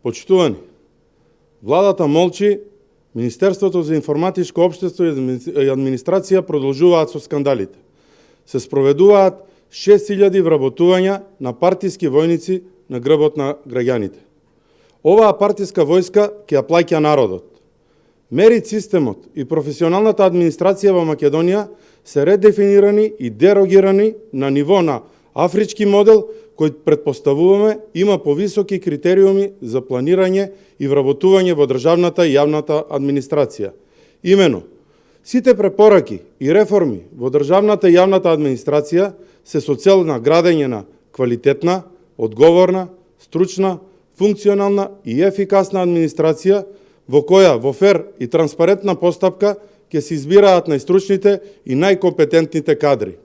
Почитувани, владата молчи, Министерството за информатичко општество и администрација продолжуваат со скандалите. Се спроведуваат 6000 вработувања на партиски војници на грбот на граѓаните. Оваа партиска војска ќе ја плаќа народот. Мерит системот и професионалната администрација во Македонија се редефинирани и дерогирани на ниво на афрички модел, кој предпоставуваме има повисоки критериуми за планирање и вработување во државната и јавната администрација. Имено, сите препораки и реформи во државната и јавната администрација се со цел на градење на квалитетна, одговорна, стручна, функционална и ефикасна администрација во која во фер и транспарентна постапка ќе се избираат најстручните и најкомпетентните кадри.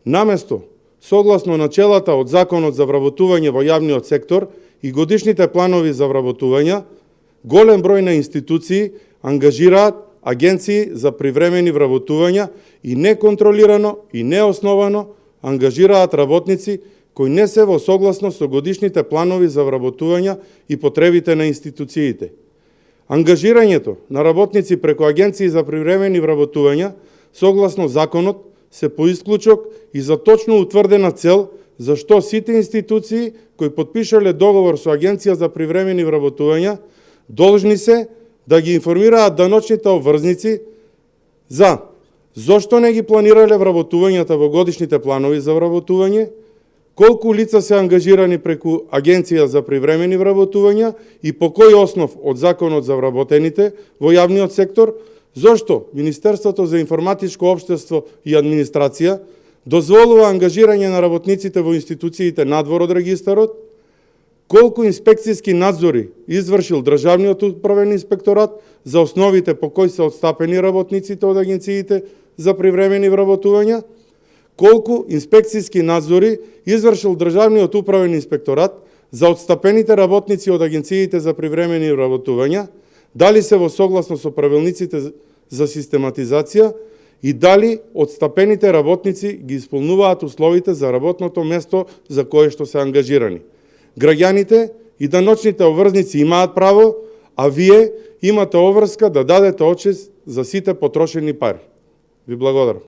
Наместо, согласно начелата од Законот за вработување во јавниот сектор и годишните планови за вработување, голем број на институции ангажираат агенции за привремени вработувања и неконтролирано и неосновано ангажираат работници кои не се во согласно со годишните планови за вработување и потребите на институциите. Ангажирањето на работници преку агенции за привремени вработувања согласно законот се по исклучок и за точно утврдена цел за што сите институции кои потпишале договор со агенција за привремени вработувања должни се да ги информираат даночните обврзници за зошто не ги планирале вработувањата во годишните планови за вработување, колку лица се ангажирани преку агенција за привремени вработувања и по кој основ од Законот за вработените во јавниот сектор, зошто Министерството за информатичко општество и администрација дозволува ангажирање на работниците во институциите надвор од регистарот, колку инспекцијски надзори извршил Државниот управен инспекторат за основите по кои се отстапени работниците од агенциите за привремени вработувања, колку инспекцијски надзори извршил Државниот управен инспекторат за отстапените работници од агенциите за привремени вработувања, дали се во согласно со правилниците за систематизација и дали отстапените работници ги исполнуваат условите за работното место за кое што се ангажирани. Граѓаните и даночните обврзници имаат право, а вие имате обврска да дадете отчет за сите потрошени пари. Ви благодарам.